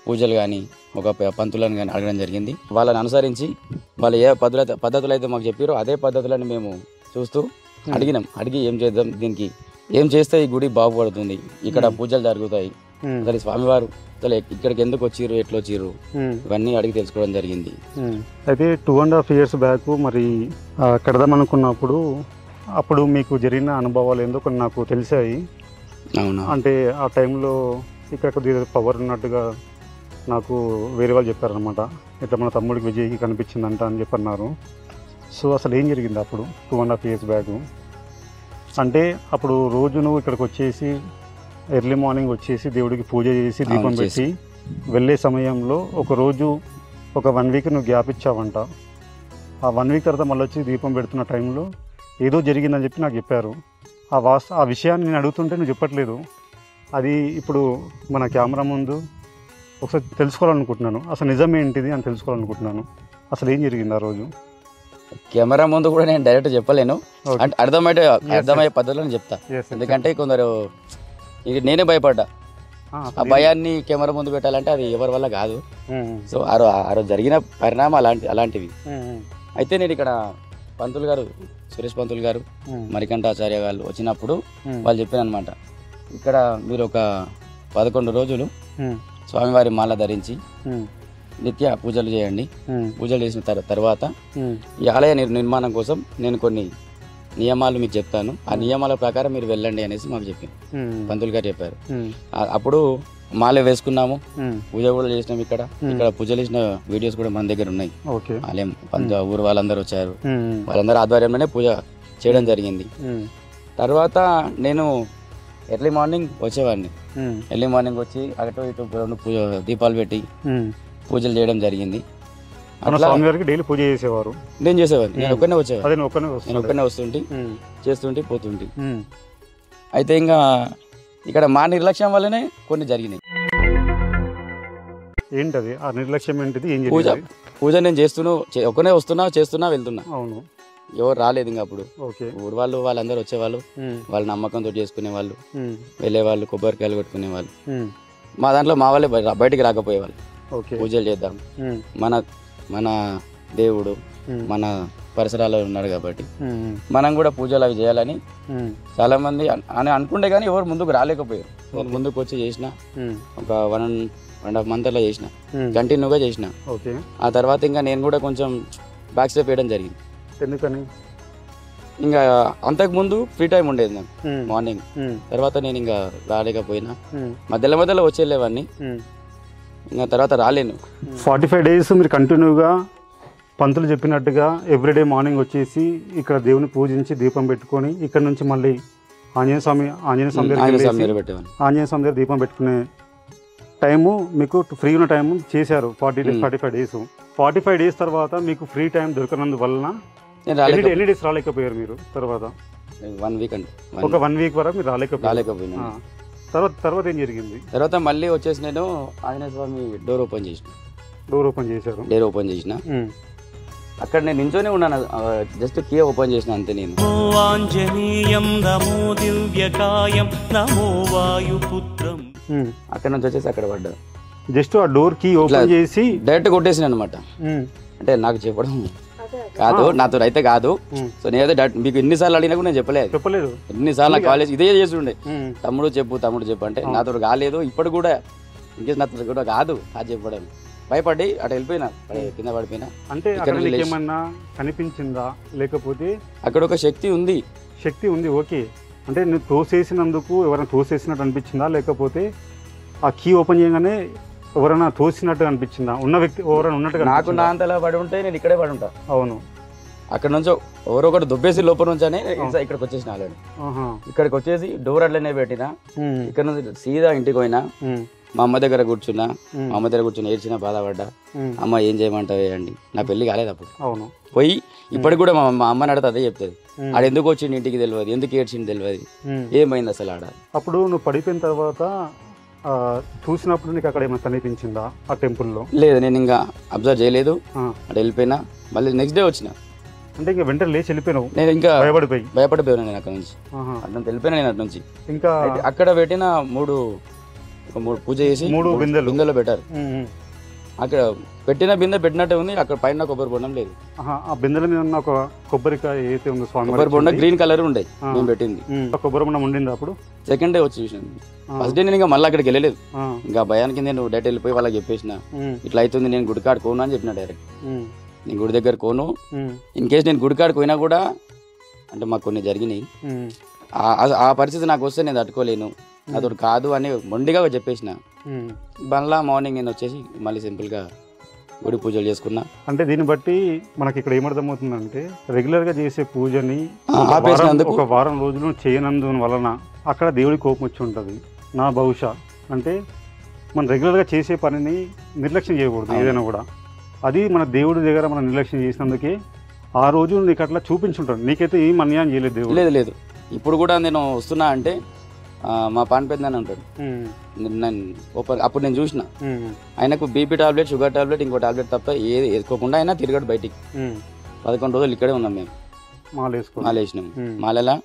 పూజలు కానీ ఒక పంతులను కానీ అడగడం జరిగింది. వాళ్ళని అనుసరించి వాళ్ళు ఏ పద్ధతులు అయితే మాకు చెప్పారో అదే పద్ధతులను మేము చూస్తూ అడిగి ఏం చేద్దాం, దీనికి ఏం చేస్తే ఈ గుడి బాగుపడుతుంది, ఇక్కడ పూజలు జరుగుతాయి, అసలు స్వామివారు అసలు ఇక్కడికి ఎందుకు వచ్చిర్రు, ఎట్లా వచ్చిర్రు, ఇవన్నీ అడిగి తెలుసుకోవడం జరిగింది. అయితే 2.5 years బ్యాక్ మరి కడదాం అనుకున్నప్పుడు అప్పుడు మీకు జరిగిన అనుభవాలు ఏందో కొన్ని నాకు తెలిసాయి. అవునా? అంటే ఆ టైంలో ఇక్కడ కొద్దిగా పవర్ ఉన్నట్టుగా నాకు వేరే వాళ్ళు చెప్పారనమాట. ఇట్లా మన తమ్ముడికి విజయ్కి కనిపించిందంట అని చెప్పన్నారు. సో అసలు ఏం జరిగింది అప్పుడు 2.5 years బ్యాక్? అంటే అప్పుడు రోజు నువ్వు ఇక్కడికి వచ్చేసి ఎర్లీ మార్నింగ్ వచ్చేసి దేవుడికి పూజ చేసి దీపం పెట్టి వెళ్ళే సమయంలో ఒకరోజు ఒక 1 week నువ్వు గ్యాప్ ఇచ్చావంట. ఆ 1 week తర్వాత మళ్ళీ వచ్చి దీపం పెడుతున్న టైంలో ఏదో జరిగిందని చెప్పి నాకు చెప్పారు. ఆ విషయాన్ని నేను అడుగుతుంటే నువ్వు చెప్పట్లేదు. అది ఇప్పుడు మన కెమెరా ముందు ఒకసారి తెలుసుకోవాలనుకుంటున్నాను. అసలు నిజం ఏంటిది అని తెలుసుకోవాలనుకుంటున్నాను. అసలు ఏం జరిగింది ఆ రోజు? కెమెరా ముందు కూడా నేను డైరెక్ట్ చెప్పలేను, అంటే అర్థమయ్యే పద్ధతిలో చెప్తా. ఎందుకంటే కొందరు నేనే భయపడ్డా, ఆ భయాన్ని కెమెరా ముందు పెట్టాలంటే అది ఎవరి వల్ల కాదు. సో ఆ రోజు జరిగిన పరిణామం అలాంటివి. అయితే నేను ఇక్కడ పంతులు గారు, సురేష్ పంతులు గారు, మరికంఠాచార్య గారు వచ్చినప్పుడు వాళ్ళు చెప్పారు అనమాట, ఇక్కడ మీరు ఒక 11 రోజులు స్వామివారి మాల ధరించి నిత్య పూజలు చేయండి. పూజలు చేసిన తర్వాత ఈ ఆలయ నిర్మాణం కోసం నేను కొన్ని నియమాలు మీకు చెప్తాను, ఆ నియమాల ప్రకారం మీరు వెళ్ళండి అనేసి మాకు చెప్పింది పంతులు గారు చెప్పారు. అప్పుడు మాల వేసుకున్నాము, పూజ కూడా చేసినాం. ఇక్కడ పూజలు చేసిన వీడియోస్ కూడా మన దగ్గర ఉన్నాయి. ఆలయం ఊరు వాళ్ళందరూ వచ్చారు, వాళ్ళందరూ ఆధ్వర్యంలోనే పూజ చేయడం జరిగింది. తర్వాత నేను ఎర్లీ మార్నింగ్ వచ్చేవాడిని. ఎర్లీ మార్నింగ్ వచ్చి అటు ఇటు 2 దీపాలు పెట్టి పూజలు చేయడం జరిగింది. డైలీ పూజ చేసేవారు? నేను చేసేవాడిని, నేను ఒక్కనే వచ్చేవాడిని. నేను ఒక్కనే వస్తుంటే చేస్తుంటే పోతుంటే. అయితే ఇంకా ఇక్కడ మా నిర్లక్ష్యం వల్లనే కొన్ని జరిగినాయి. ఏంటది ఆ నిర్లక్ష్యం ఏంటిది? పూజ నేను ఒక్కనే చేస్తున్నా వెళ్తున్నా. అవును, ఎవరు రాలేదు ఇంకా అప్పుడు. ఊరు వాళ్ళందరూ వచ్చేవాళ్ళు, వాళ్ళ నమ్మకంతో చేసుకునే వాళ్ళు, వెళ్ళేవాళ్ళు, కొబ్బరికాయలు కొట్టుకునే వాళ్ళు. మా దాంట్లో మా వాళ్ళే బయటికి రాకపోయేవాళ్ళు. పూజలు చేద్దాం, మన దేవుడు మన పరిసరాల్లో ఉన్నాడు కాబట్టి మనం కూడా పూజలు అవి చేయాలని చాలా మంది అనుకుంటే కానీ ఎవరు ముందుకు రాలేకపోయారు. నేను ముందుకు వచ్చి చేసిన, ఒక 1.5 month అలా చేసిన, కంటిన్యూగా చేసిన. ఆ తర్వాత ఇంకా నేను కూడా కొంచెం బ్యాక్ స్టెప్ వేయడం జరిగింది. ఎందుకని? ఇంకా అంతకుముందు ఫ్రీ టైం ఉండేది నాకు మార్నింగ్. తర్వాత నేను ఇంకా రాలేకపోయినా, మధ్యలో వచ్చి వెళ్ళేవాడిని. ఇంకా తర్వాత రాలేను. 45 days మీరు కంటిన్యూగా పంతులు చెప్పినట్టుగా ఎవ్రీడే మార్నింగ్ వచ్చేసి ఇక్కడ దేవుని పూజించి దీపం పెట్టుకొని ఇక్కడ నుంచి మళ్ళీ ఆంజనేయ స్వామి దగ్గర దీపం పెట్టుకునే టైము మీకు ఫ్రీ ఉన్న టైము చేశారు 45 days. 45 days తర్వాత మీకు ఫ్రీ టైం దొరకనందువలన ఎన్ని డేస్ రాలేకపోయారు మీరు? తర్వాత 1 week అండి, ఒక 1 week వరకు మీరు రాలేకపోయినా. తర్వాత ఏం జరిగింది? తర్వాత మళ్ళీ వచ్చేసి నేను ఆంజనేయ స్వామి డోర్ ఓపెన్ చేసిన. అక్కడ నేను నించోనే ఉన్నాను, జస్ట్ కీ ఓపెన్ చేసిన అంతే. నేను అక్కడ నుంచి వచ్చేసి అక్కడ పడ్డా. జస్ట్ ఆ డోర్ కీ ఓపెన్ చేసి డైరెక్ట్ కొట్టేసిన అనమాట. అంటే నాకు చెప్పడం కాదు, నాతో అయితే కాదు. సో నేనైతే మీకు ఎన్నిసార్లు అడిగినా కూడా నేను చెప్పలేదు. ఎన్నిసార్లు నా కాలేజ్ ఇదే చేస్తుండే, తమ్ముడు చెప్పు అంటే నాతో కాలేదు. ఇప్పుడు కూడా ఇంకేస్ నాతో కూడా కాదు అది చెప్పడం. భయపడి అటు వెళ్ళిపోయినా, కింద పడిపోయినా. అంటే ఏమన్నా కనిపించిందా? లేకపోతే అక్కడ ఒక శక్తి ఉంది ఓకే. అంటే నువ్వు తోసేసినందుకు ఎవరైనా తోసేసినట్టు అనిపించిందా? లేకపోతే ఆ కీ ఓపెన్ చేయగానే ఎవరైనా తోసినట్టు అనిపించిందా? ఉన్న వ్యక్తి ఎవరైనా ఉన్నట్టుగా? నాకు నా అంతలా పడి ఉంటే నేను ఇక్కడే పడి ఉంటా. అవును, అక్కడ నుంచి ఎవరో ఒకటి దుబ్బేసి లోపల నుంచి ఇక్కడికి వచ్చేసిన ఆల్రెడీ. ఇక్కడికి వచ్చేసి డోర్ అట్లనే పెట్టినా. ఇక్కడ నుంచి సీదా ఇంటికి పోయినా, మా అమ్మ దగ్గర కూర్చున్నా. మా అమ్మ దగ్గర కూర్చుని ఏడ్చినా, బాధపడ్డా. అమ్మ ఏం చేయమంటావు అండి, నా పెళ్లి కాలేదు అప్పుడు. అవును, పోయి ఇప్పటికి కూడా మా అమ్మని అడితే అదే చెప్తుంది. ఆడ ఎందుకు వచ్చింది ఇంటికి తెలియదు, ఎందుకు ఏడ్చింది తెలియదు, ఏమైంది అసలు ఆడ. అప్పుడు నువ్వు పడిపోయిన తర్వాత చూసినప్పుడు నీకు అక్కడ ఏమైనా కనిపించిందా ఆ టెంపుల్లో? లేదు, నేను ఇంకా అబ్జర్వ్ చేయలేదు. అక్కడ వెళ్ళిపోయినా. మళ్ళీ నెక్స్ట్ డే వచ్చిన. అంటే ఇంకా వెంటనే లేచి వెళ్ళిపోయినావు? నేను ఇంకా భయపడిపోయాను నేను అక్కడ నుంచి. అటు వెళ్ళిపోయినా నేను అటు నుంచి. ఇంకా అక్కడ పెట్టిన 3 పూజ చేసి 3 బిందెలో పెట్టారు. అక్కడ పెట్టిన బిందె పెట్టినట్టే ఉంది. అక్కడ పైన కొబ్బరి బొండం లేదు. ఆ బిందెల మీద ఉన్న ఒక కొబ్బరికాయ ఏదైతే ఉందో స్వామి, కొబ్బరి బొండం గ్రీన్ కలర్ ఉండే మేము పెట్టింది. కొబ్బరి బొండం ఉండింది అప్పుడు? సెకండ్ డే వచ్చి చూసాను. ఫస్ట్ డే నేను ఇంకా మళ్ళీ అక్కడికి వెళ్ళలేదు. ఇంకా భయానికి నేను డైరెక్ట్ వెళ్ళిపోయి వాళ్ళకి చెప్పేసిన, ఇట్లా అవుతుంది, నేను గుడికాడ కోను అని చెప్పిన డైరెక్ట్. నేను గుడి దగ్గర కోను. ఇన్ కేసు నేను గుడికాడికి పోయినా కూడా, అంటే మాకు కొన్ని జరిగినాయి. ఆ పరిస్థితి నాకు వస్తే నేను తట్టుకోలేను, అదొకటి కాదు అని మొండిగా చెప్పేసిన. మళ్ళా మార్నింగ్ నేను వచ్చేసి మళ్ళీ సింపుల్గా గుడి పూజలు చేసుకున్నా. అంటే దీన్ని బట్టి మనకి ఇక్కడ ఏమర్థమవుతుందంటే, రెగ్యులర్గా చేసే పూజని ఒక వారం రోజులు చేయనందు వలన అక్కడ దేవుడి కోపం వచ్చి ఉంటుంది నా బహుశా. అంటే మనం రెగ్యులర్గా చేసే పనిని నిర్లక్ష్యం చేయకూడదు ఏదైనా కూడా. అది మన దేవుడి దగ్గర మనం నిర్లక్ష్యం చేసినందుకే ఆ రోజు నీకు అట్లా చూపించుంటాడు. నీకైతే ఏం అన్యాయం చేయలేదు దేవుడు. లేదు. ఇప్పుడు కూడా నేను వస్తున్నా అంటే మా పాన్ పెద్దని ఉంటాడు. అప్పుడు నేను చూసిన ఆయనకు బీపీ టాబ్లెట్, షుగర్ టాబ్లెట్, ఇంకో టాబ్లెట్ తప్ప ఏది వేసుకోకుండా అయినా తిరగడు బయటికి. 11 రోజులు ఇక్కడే ఉన్నాం మేము. మాల వేసినాం. మాలలో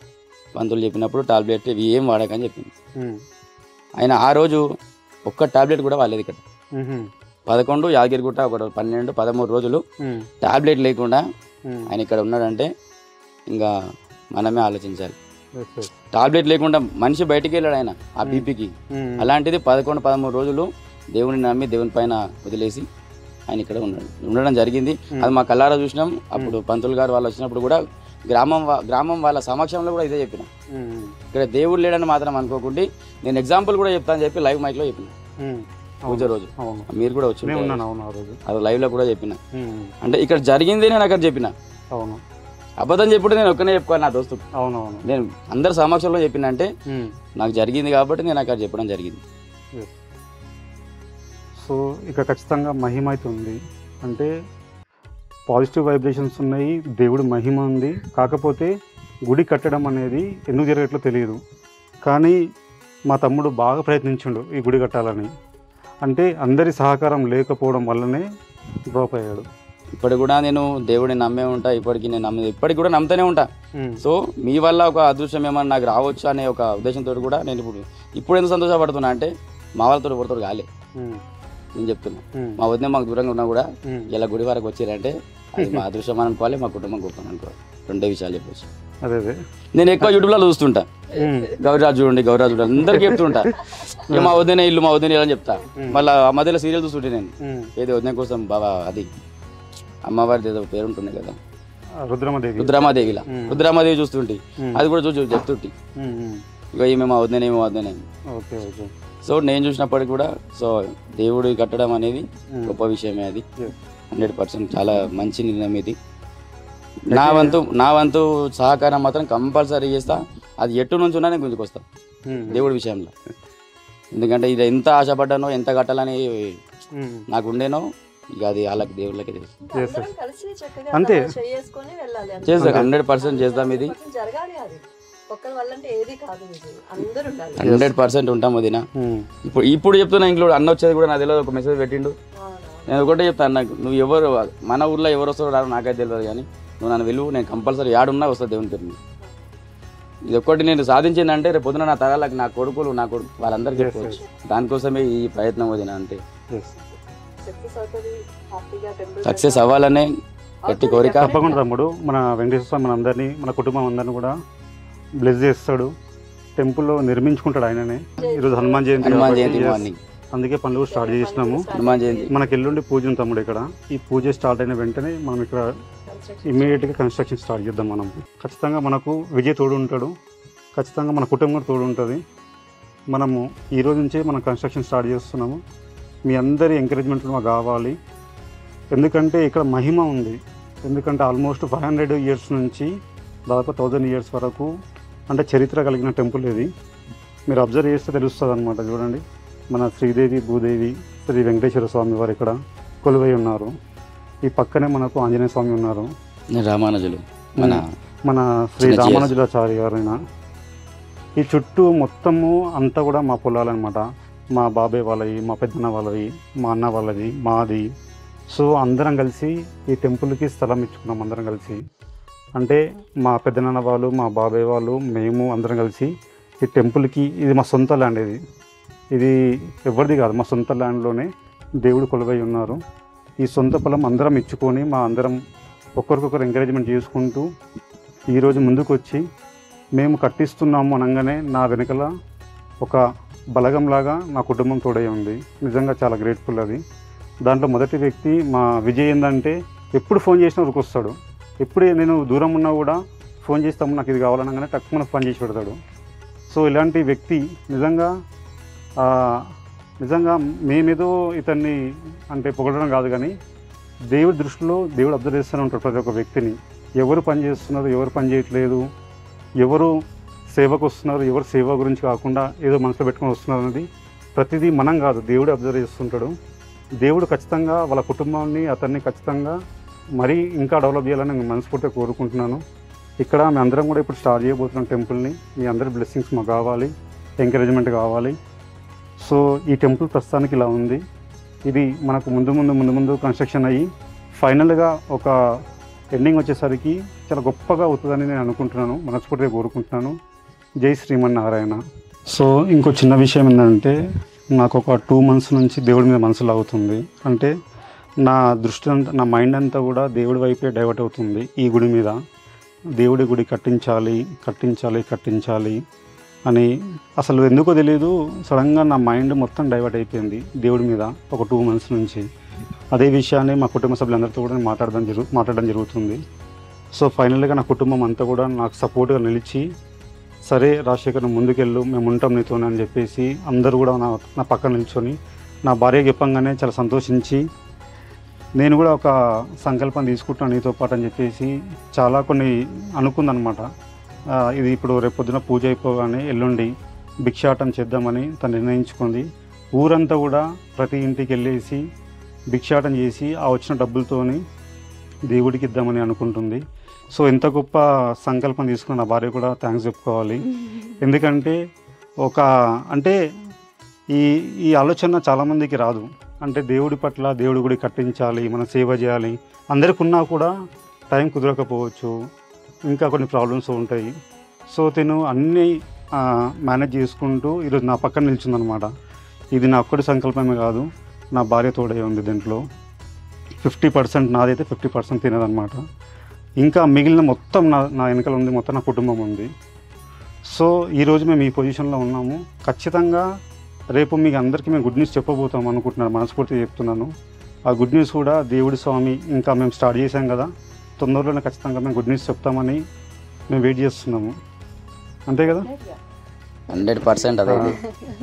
పంతులు చెప్పినప్పుడు టాబ్లెట్ ఇవి ఏం వాడకని చెప్పింది. ఆయన ఆ రోజు ఒక్క టాబ్లెట్ కూడా వాడలేదు ఇక్కడ. 11 యాదగిరిగుట్ట, 12, 13 రోజులు టాబ్లెట్ లేకుండా ఆయన ఇక్కడ ఉన్నాడంటే ఇంకా మనమే ఆలోచించాలి. టాబ్లెట్ లేకుండా మనిషి బయటికి వెళ్ళాడు ఆయన ఆ బీపీకి. అలాంటిది 11, 13 రోజులు దేవుని నమ్మి దేవుని పైన వదిలేసి ఆయన ఇక్కడ ఉండడం జరిగింది. అది మా కళ్ళారా చూసినాం. అప్పుడు పంతులు గారు వాళ్ళు వచ్చినప్పుడు కూడా గ్రామం వాళ్ళ సమక్షంలో కూడా ఇదే చెప్పిన. ఇక్కడ దేవుడు లేడని మాత్రం అనుకోకుండా నేను ఎగ్జాంపుల్ కూడా చెప్తాను చెప్పి లైవ్ మైక్ లో చెప్పిన. పూజ రోజు మీరు కూడా వచ్చి అది లైవ్ లో కూడా చెప్పిన. అంటే ఇక్కడ జరిగింది నేను అక్కడ చెప్పిన. అబద్ధం చెప్పుంటే నేను ఒక్కనే చెప్పుకోవాలి నా దోస్తు. నేను అందరి సమక్షంలో చెప్పిన అంటే నాకు జరిగింది కాబట్టి నేను అక్కడ చెప్పడం జరిగింది. సో ఇక ఖచ్చితంగా మహిమ అయితే ఉంది. అంటే పాజిటివ్ వైబ్రేషన్స్ ఉన్నాయి, దేవుడి మహిమ ఉంది. కాకపోతే గుడి కట్టడం అనేది ఎందుకు జరగట్లో తెలియదు. కానీ మా తమ్ముడు బాగా ప్రయత్నించిండు ఈ గుడి కట్టాలని. అంటే అందరి సహకారం లేకపోవడం వల్లనే డ్రాప్ అయ్యాడు. ఇప్పటికి కూడా నేను దేవుడిని నమ్మే ఉంటా. ఇప్పటికి కూడా నమ్ముతూనే ఉంటా. సో మీ వల్ల ఒక అదృష్టం ఏమన్నా నాకు రావచ్చు అనే ఒక ఉద్దేశంతో కూడా నేను ఇప్పుడు ఎందుకు సంతోషపడుతున్నా అంటే మా వాళ్ళతో ఎవరితో కాలే. నేను చెప్తున్నా, మా వదిన మాకు దూరంగా ఉన్నా కూడా ఇలా గుడి వరకు వచ్చారంటే అది మా అదృష్టం అనుకోవాలి, మా కుటుంబం గొప్ప అనుకోవాలి. 2 విషయాలు చెప్పచ్చు. నేను ఎక్కువ యూట్యూబ్లో చూస్తుంటా. గౌరాజు చూడండి, గౌరాజు చూడండి అందరికి చెప్తుంటా. మా వదిన ఇల్లు, మా వదిన అని చెప్తా. మళ్ళీ ఆ మధ్యలో సీరియల్ చూస్తుంటే నేను ఏది వదిన కోసం బాబా అది అమ్మవారి ఏదో పేరు ఉంటుంది కదా, రుద్రమాదేవి చూస్తుంటే అది కూడా చెప్తుంటే ఇక ఈమె మా వదిన, ఏమో వదిన. సో నేను చూసినప్పటికి కూడా సో దేవుడు కట్టడం అనేది గొప్ప విషయమే. అది 100% చాలా మంచి నిర్ణయం ఇది. నా వంతు సహకారం మాత్రం కంపల్సరీ చేస్తా. అది ఎటు నుంచి ఉన్నా నేను గుంజుకొస్తా దేవుడి విషయంలో. ఎందుకంటే ఇది ఎంత ఆశపడ్డానో, ఎంత కట్టాలని నాకు ఉండేనో ఇక అది వాళ్ళకి దేవుళ్ళకి తెలుసు. అంతే చేస్తా, 100% చేస్తాం. ఇది 100% ఉంటాం వదిన. ఇప్పుడు చెప్తున్నా. ఇంట్లో అన్న వచ్చేది కూడా నా తెలియదు. ఒక మెసేజ్ పెట్టిండు. నేను ఒకటే చెప్తాను, నాకు నువ్వు ఎవరు మన ఊర్లో ఎవరు వస్తారో రాదు నాకైతే తెలియదు, కానీ నువ్వు నన్ను వెలువు, నేను కంపల్సరీ యాడున్నా వస్తా దేవుని పేరు. ఇది ఒక్కటి నేను సాధించిందంటే రేపు పొద్దున నా తరాలకి నా కొడుకులు వాళ్ళందరికీ చెప్పుకోవచ్చు. దానికోసమే ఈ ప్రయత్నం వదిన. అంటే సక్సెస్ అవ్వాలనే గట్టి కోరిక. తప్పకుండా తమ్ముడు. మన వెంకటేశ్వర స్వామి మనందరినీ, మన కుటుంబం అందరినీ కూడా బ్లెస్ చేస్తాడు. టెంపుల్లో నిర్మించుకుంటాడు ఆయననే. ఈరోజు హనుమాన్ జయంతి, అందుకే పనులు స్టార్ట్ చేసినాము. మనకి ఎల్లుండి పూజ ఉంది తమ్ముడు ఇక్కడ. ఈ పూజ స్టార్ట్ అయిన వెంటనే మనం ఇక్కడ ఇమ్మీడియట్గా కన్స్ట్రక్షన్ స్టార్ట్ చేద్దాం. మనం ఖచ్చితంగా మనకు విజయ్ తోడు ఉంటాడు, ఖచ్చితంగా మన కుటుంబం తోడు ఉంటుంది. మనము ఈరోజు నుంచే మనం కన్స్ట్రక్షన్ స్టార్ట్ చేస్తున్నాము. మీ అందరి ఎంకరేజ్మెంట్ మాకు కావాలి. ఎందుకంటే ఇక్కడ మహిమ ఉంది. ఎందుకంటే ఆల్మోస్ట్ 500 ఇయర్స్ నుంచి దాదాపు 1000 ఇయర్స్ వరకు అంటే చరిత్ర కలిగిన టెంపుల్ ఇది. మీరు అబ్జర్వ్ చేస్తే తెలుస్తుంది అనమాట. చూడండి, మన శ్రీదేవి భూదేవి శ్రీ వెంకటేశ్వర స్వామి వారు ఇక్కడ కొలువై ఉన్నారు. ఈ పక్కనే మనకు ఆంజనేయ స్వామి ఉన్నారు. రామానుజులు మన శ్రీ రామానుజులాచార్య గారైన. ఈ చుట్టూ మొత్తము అంతా కూడా మా పొలాలన్నమాట. మా బాబాయ్ వాళ్ళవి, మా పెద్దన్న వాళ్ళవి, మా అన్న వాళ్ళది, మాది. సో అందరం కలిసి ఈ టెంపుల్కి స్థలం ఇచ్చుకున్నాం. అందరం కలిసి అంటే మా పెద్దనాన్న వాళ్ళు, మా బాబాయ్ వాళ్ళు, మేము అందరం కలిసి ఈ టెంపుల్కి, ఇది మా సొంత ల్యాండ్. ఇది ఎవరిది కాదు, మా సొంత ల్యాండ్లోనే దేవుడు కొలువై ఉన్నారు. ఈ సొంత పొలం అందరం ఇచ్చుకొని మా అందరం ఒకరికొకరు ఎంకరేజ్మెంట్ చేసుకుంటూ ఈరోజు ముందుకు వచ్చి మేము కట్టిస్తున్నాము అనగానే నా వెనకల ఒక బలగంలాగా నా కుటుంబం తోడై ఉంది. నిజంగా చాలా గ్రేట్ఫుల్ అది. దాంట్లో మొదటి వ్యక్తి మా విజయ్. ఏంటంటే ఎప్పుడు ఫోన్ చేసినా వరకొస్తాడు. ఎప్పుడు నేను దూరం ఉన్నా కూడా ఫోన్ చేస్తాము, నాకు ఇది కావాలనగానే తక్కువ ఫోన్ చేసి పెడతాడు. సో ఇలాంటి వ్యక్తి నిజంగా మేమేదో ఇతన్ని అంటే పొగడడం కాదు, కానీ దేవుడి దృష్టిలో దేవుడు అబ్జర్వ్ చేస్తూనే ఉంటాడు ప్రతి ఒక్క వ్యక్తిని. ఎవరు పని చేస్తున్నారు, ఎవరు పని చేయట్లేదు, ఎవరు సేవకు వస్తున్నారు, ఎవరు సేవ గురించి కాకుండా ఏదో మనసులో పెట్టుకొని వస్తున్నారు అనేది ప్రతిదీ మనం కాదు, దేవుడు అబ్జర్వ్ చేస్తుంటాడు. దేవుడు ఖచ్చితంగా వాళ్ళ కుటుంబాన్ని, అతన్ని ఖచ్చితంగా మరీ ఇంకా డెవలప్ చేయాలని నేను మనస్ఫూర్తిగా కోరుకుంటున్నాను. ఇక్కడ మేము అందరం కూడా ఇప్పుడు స్టార్ట్ చేయబోతున్నాం టెంపుల్ని. మీ అందరి బ్లెస్సింగ్స్ మాకు కావాలి. ఎంకరేజ్మెంట్ కావాలి. సో ఈ టెంపుల్ ప్రస్తుతానికి ఇలా ఉంది. ఇది మనకు ముందు కన్స్ట్రక్షన్ అయ్యి ఫైనల్గా ఒక ఎండింగ్ వచ్చేసరికి చాలా గొప్పగా అవుతుందని నేను అనుకుంటున్నాను, మనస్ఫూర్తిగా కోరుకుంటున్నాను. జై శ్రీమన్నారాయణ. సో ఇంకో చిన్న విషయం ఏంటంటే, నాకు ఒక 2 months నుంచి దేవుడి మీద మనసు లాగుతుంది. అంటే నా దృష్టి అంతా, నా మైండ్ అంతా కూడా దేవుడి వైపే డైవర్ట్ అవుతుంది. ఈ గుడి మీద దేవుడి గుడి కట్టించాలి అని అసలు ఎందుకో తెలియదు, సడన్గా నా మైండ్ మొత్తం డైవర్ట్ అయిపోయింది దేవుడి మీద ఒక 2 months నుంచి. అదే విషయాన్ని మా కుటుంబ సభ్యులందరితో కూడా మాట్లాడడం జరుగుతుంది. సో ఫైనల్గా నా కుటుంబం అంతా కూడా నాకు సపోర్ట్గా నిలిచి, సరే రాజశేఖర్ ముందుకెళ్ళు, మేము ఉంటాం నీతోనే అని చెప్పేసి అందరూ కూడా నా పక్కన నిల్చొని, నా భార్య చెప్పంగానే చాలా సంతోషించి, నేను కూడా ఒక సంకల్పం తీసుకుంటున్నాను నీతో పాటు అని చెప్పేసి చాలా కొన్ని అనుకుందనమాట. ఇది ఇప్పుడు రేపు పొద్దున పూజ అయిపోగానే ఎల్లుండి భిక్షాటం చేద్దామని తను నిర్ణయించుకుంది. ఊరంతా కూడా ప్రతి ఇంటికి వెళ్ళేసి భిక్షాటం చేసి ఆ వచ్చిన డబ్బులతోని దేవుడికి ఇద్దామని అనుకుంటుంది. సో ఎంత గొప్ప సంకల్పం తీసుకున్న నా భార్య కూడా థ్యాంక్స్ చెప్పుకోవాలి. ఎందుకంటే అంటే ఈ ఆలోచన చాలామందికి రాదు. అంటే దేవుడి పట్ల, దేవుడి గుడి కట్టించాలి, మనం సేవ చేయాలి, అందరికి ఉన్నా కూడా టైం కుదరకపోవచ్చు, ఇంకా కొన్ని ప్రాబ్లమ్స్ ఉంటాయి. సో తను అన్నీ మేనేజ్ చేసుకుంటూ ఈరోజు నా పక్కన నిల్చుందనమాట. ఇది నా ఒక్కడి సంకల్పమే కాదు, నా భార్య తోడే ఉంది. దీంట్లో 50% నాదైతే 50% తినదనమాట. ఇంకా మిగిలిన మొత్తం నా వెనకాల ఉంది, మొత్తం నా కుటుంబం ఉంది. సో ఈరోజు మేము ఈ పొజిషన్లో ఉన్నాము. ఖచ్చితంగా రేపు మీకు అందరికీ మేము గుడ్ న్యూస్ చెప్పబోతాం అనుకుంటున్నాను, మనస్ఫూర్తిగా చెప్తున్నాను. ఆ గుడ్ న్యూస్ కూడా దేవుడి స్వామి ఇంకా మేము స్టార్ట్ చేసాం కదా, తొందరలోనే ఖచ్చితంగా మేము గుడ్ న్యూస్ చెప్తామని మేము వెయిట్ చేస్తున్నాము. అంతే కదా? 100% అదే.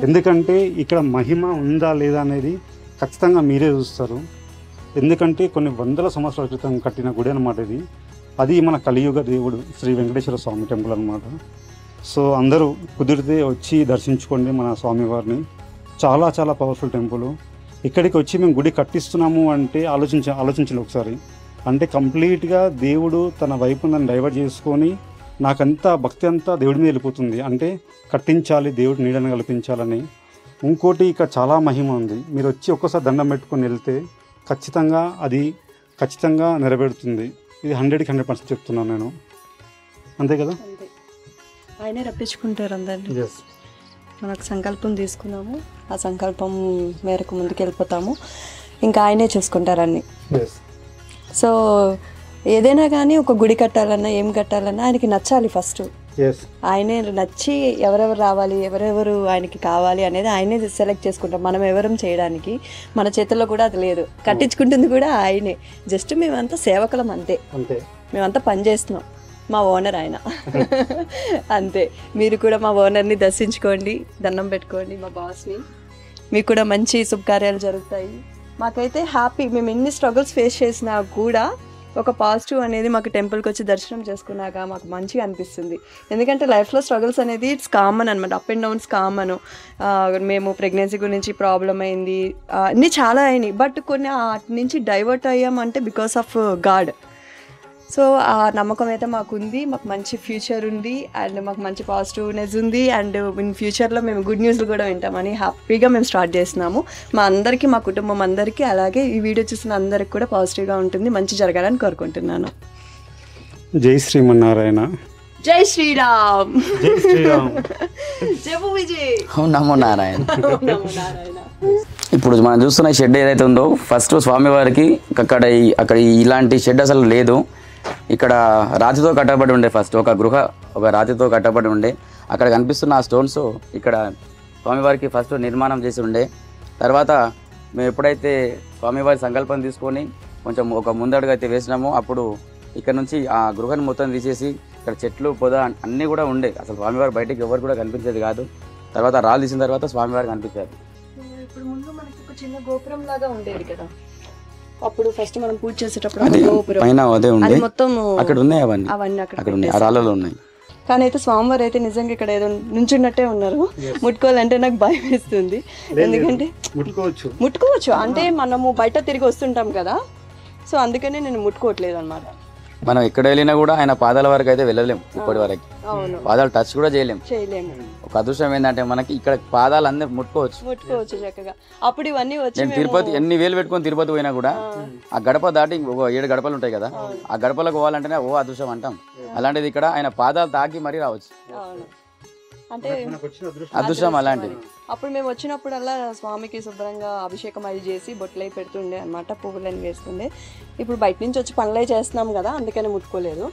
ఎందుకంటే ఇక్కడ మహిమ ఉందా లేదా అనేది ఖచ్చితంగా మీరే చూస్తారు. ఎందుకంటే కొన్ని 100 సంవత్సరాల క్రితం కట్టిన గుడి అనమాట ఇది. అది మన కలియుగ దేవుడు శ్రీ వెంకటేశ్వర స్వామి టెంపుల్ అనమాట. సో అందరూ కుదిరితే వచ్చి దర్శించుకోండి మన స్వామివారిని. చాలా చాలా పవర్ఫుల్ టెంపుల్. ఇక్కడికి వచ్చి మేము గుడి కట్టిస్తున్నాము అంటే ఆలోచించండి ఒకసారి. అంటే కంప్లీట్గా దేవుడు తన వైపు నన్ను డైవర్ట్ చేసుకొని నాకంతా భక్తి అంతా దేవుడి మీద వెళ్ళిపోతుంది. అంటే కట్టించాలి, దేవుడి నీడని కల్పించాలని. ఇంకోటి ఇక్కడ చాలా మహిమ ఉంది. మీరు వచ్చి ఒక్కసారి దండం పెట్టుకొని వెళ్తే ఖచ్చితంగా నెరవేరుతుంది. ఇది 100కి 100% చెప్తున్నాను నేను. అంతే కదా? ఆయనే రప్పించుకుంటారు అందరినీ. మనకు సంకల్పం తీసుకున్నాము, ఆ సంకల్పం మేరకు ముందుకు వెళ్ళిపోతాము, ఇంకా ఆయనే చూసుకుంటారన్నీ. సో ఏదైనా కానీ ఒక గుడి కట్టాలన్నా ఏం కట్టాలన్నా ఆయనకి నచ్చాలి ఫస్ట్. ఆయనే నచ్చి ఎవరెవరు రావాలి, ఎవరెవరు ఆయనకి కావాలి అనేది ఆయనే సెలెక్ట్ చేసుకుంటాం. మనం ఎవరం చేయడానికి మన చేతుల్లో కూడా అది లేదు. కట్టించుకుంటుంది కూడా ఆయనే. జస్ట్ మేమంతా సేవకులం అంతే. మేమంతా పని చేస్తున్నాం. మా ఓనర్ ఆయన అంతే. మీరు కూడా మా ఓనర్ని దర్శించుకోండి, దండం పెట్టుకోండి, మా బాస్ని. మీకు కూడా మంచి శుభకార్యాలు జరుగుతాయి. మాకైతే హ్యాపీ. మేము ఎన్ని స్ట్రగుల్స్ ఫేస్ చేసినా కూడా ఒక పాజిటివ్ అనేది మాకు టెంపుల్కి వచ్చి దర్శనం చేసుకున్నాక మాకు మంచిగా అనిపిస్తుంది. ఎందుకంటే లైఫ్లో స్ట్రగుల్స్ అనేది ఇట్స్ కామన్ అనమాట. Up and downs common. మేము ప్రెగ్నెన్సీ గురించి ప్రాబ్లం అయింది, అన్నీ చాలా అయినాయి. బట్ కొన్ని వాటి నుంచి డైవర్ట్ అయ్యామంటే బికాస్ ఆఫ్ గాడ్. సో ఆ నమ్మకం అయితే మాకు ఉంది. మాకు మంచి ఫ్యూచర్ ఉంది అండ్ మాకు మంచి పాజిటివ్నెస్ ఉంది. అండ్ ఇన్ ఫ్యూచర్లో మేము గుడ్ న్యూస్లు కూడా వింటామని హ్యాపీగా మేము స్టార్ట్ చేస్తున్నాము. మా అందరికీ, మా కుటుంబం అందరికీ, అలాగే ఈ వీడియో చూసిన అందరికి కూడా పాజిటివ్గా ఉంటుంది, మంచి జరగాలని కోరుకుంటున్నాను. జై శ్రీమన్నారాయణ. జై శ్రీరామ్. జై శ్రీరామ్. జై విజయ్. నమో నారాయణ. ఇప్పుడు మనం చూస్తున్న షెడ్ ఏదైతే ఉందో, ఫస్ట్ స్వామివారికి అక్కడ ఇలాంటి షెడ్ అసలు లేదు. ఇక్కడ రాతితో కట్టబడి ఉండే, ఫస్ట్ ఒక రాతితో కట్టబడి ఉండే. అక్కడ కనిపిస్తున్న ఆ స్టోన్స్ ఇక్కడ స్వామివారికి ఫస్ట్ నిర్మాణం చేసి ఉండే. తర్వాత మేము ఎప్పుడైతే స్వామివారి సంకల్పం తీసుకొని కొంచెం ఒక ముందడుగు అయితే వేసినామో, అప్పుడు ఇక్కడ నుంచి ఆ గృహాన్ని మొత్తం తీసేసి ఇక్కడ చెట్లు పొద అన్నీ కూడా ఉండే. అసలు స్వామివారి బయటికి ఎవరు కూడా కనిపించేది కాదు. తర్వాత రాళ్ళు తీసిన తర్వాత స్వామివారు కనిపించారు. ఇప్పుడు ముందు మనకి ఒక చిన్న గోపురం లాగా ఉండేది కదా, అప్పుడు ఫస్ట్ మనం పూజ చేసేటప్పుడు గోపురం పైన అదే ఉంది, మొత్తం అక్కడ ఉన్నాయి, అవన్నీ అక్కడ ఉన్నాయి, ఆ రాళ్ళలో ఉన్నాయి. కానీ అయితే స్వామివారు అయితే నిజంగా ఇక్కడ ఏదో నుంచున్నట్టే ఉన్నారు. ముట్టుకోవాలంటే నాకు భయం వేస్తుంది. ఎందుకంటే ముట్టుకోవచ్చు అంటే మనము బయట తిరిగి వస్తుంటాం కదా, సో అందుకనే నేను ముట్టుకోవట్లేదు అనమాట. మనం ఎక్కడ వెళ్ళినా కూడా ఆయన పాదాల వరకు అయితే వెళ్ళలేము ఇప్పటి వరకు. అవును, పాదాలు టచ్ కూడా చేయలేము. ఒక అదృష్టం ఏంటంటే మనకి ఇక్కడ పాదాలు అందరూ ముట్టుకోవచ్చు చక్కగా. అప్పుడు ఇవన్నీ వచ్చి నేను తిరుపతి ఎన్ని వేలు పెట్టుకొని తిరుపతి పోయినా కూడా ఆ గడప దాటి ఒక 7 గడపలు ఉంటాయి కదా, ఆ గడపలకు పోవాలంటేనే ఓ అదృష్టం అంటాం. అలాంటిది ఇక్కడ ఆయన పాదాలు తాకి మరీ రావచ్చు. అంటే అదృష్టం అలాంటిది. అప్పుడు మేము వచ్చినప్పుడల్లా స్వామికి శుభ్రంగా అభిషేకం అది చేసి బొట్లై పెడుతుండే అనమాట, పువ్వులని వేస్తుండే. ఇప్పుడు బయట నుంచి వచ్చి పనులై చేస్తున్నాం కదా, అందుకని ముట్టుకోలేదు.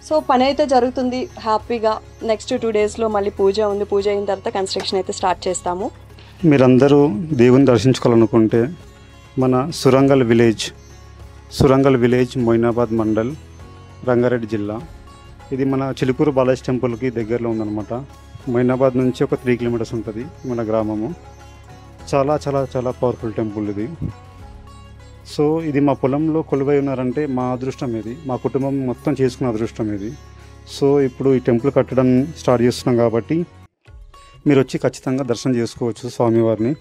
సో పని అయితే జరుగుతుంది హ్యాపీగా. నెక్స్ట్ 2 డేస్లో మళ్ళీ పూజ ఉంది. పూజ అయిన తర్వాత కన్స్ట్రక్షన్ అయితే స్టార్ట్ చేస్తాము. మీరందరూ దేవుని దర్శించుకోవాలనుకుంటే మన సురంగల్ విలేజ్ మొయినాబాద్ మండల్ రంగారెడ్డి జిల్లా. ఇది మన చిలుకూరు బాలాజీ టెంపుల్కి దగ్గరలో ఉందన్నమాట. మొయినాబాద్ నుంచి ఒక 3 కిలోమీటర్స్ ఉంటుంది మన గ్రామము. చాలా చాలా చాలా పవర్ఫుల్ టెంపుల్ ఇది. సో ఇది మా పొలంలో కొలువై ఉన్నారంటే మా అదృష్టం ఇది, మా కుటుంబం మొత్తం చేసుకున్న అదృష్టం ఇది. సో ఇప్పుడు ఈ టెంపుల్ కట్టడం స్టార్ట్ చేస్తున్నాం కాబట్టి మీరు వచ్చి ఖచ్చితంగా దర్శనం చేసుకోవచ్చు స్వామివారిని.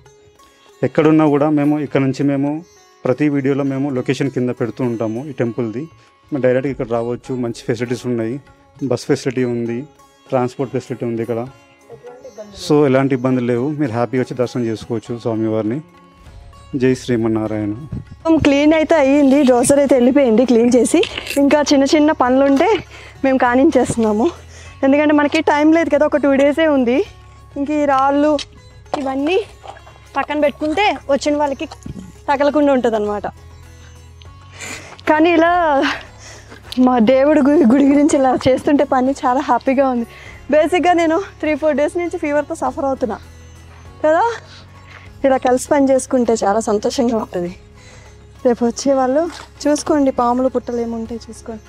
ఎక్కడున్నా కూడా ఇక్కడ నుంచి మేము ప్రతి వీడియోలో మేము లొకేషన్ కింద పెడుతూ ఉంటాము ఈ టెంపుల్ది. మేము డైరెక్ట్గా ఇక్కడ రావచ్చు. మంచి ఫెసిలిటీస్ ఉన్నాయి, బస్ ఫెసిలిటీ ఉంది, ట్రాన్స్పోర్ట్ ఫెసిలిటీ ఉంది ఇక్కడ. సో ఎలాంటి ఇబ్బందులు లేవు, మీరు హ్యాపీగా వచ్చి దర్శనం చేసుకోవచ్చు స్వామివారిని. జై శ్రీమన్నారాయణ. క్లీన్ అయితే అయ్యింది, డోసర్ అయితే వెళ్ళిపోయింది క్లీన్ చేసి. ఇంకా చిన్న చిన్న పనులు ఉంటే మేము కానించేస్తున్నాము, ఎందుకంటే మనకి టైం లేదు కదా, ఒక 2 డేసే ఉంది. ఇంక ఈ రాళ్ళు ఇవన్నీ పక్కన పెట్టుకుంటే వచ్చిన వాళ్ళకి తగలకుండా ఉంటుంది అనమాట. కానీ ఇలా మా దేవుడు గుడి గురించి ఇలా చేస్తుంటే పని చాలా హ్యాపీగా ఉంది. బేసిక్గా నేను 3-4 డేస్ నుంచి ఫీవర్తో సఫర్ అవుతున్నా కదా, ఇలా కలిసి పని చేసుకుంటే చాలా సంతోషంగా ఉంటుంది. రేపు వచ్చేవాళ్ళు చూసుకోండి, పాములు పుట్టలు ఏముంటాయి చూసుకోండి.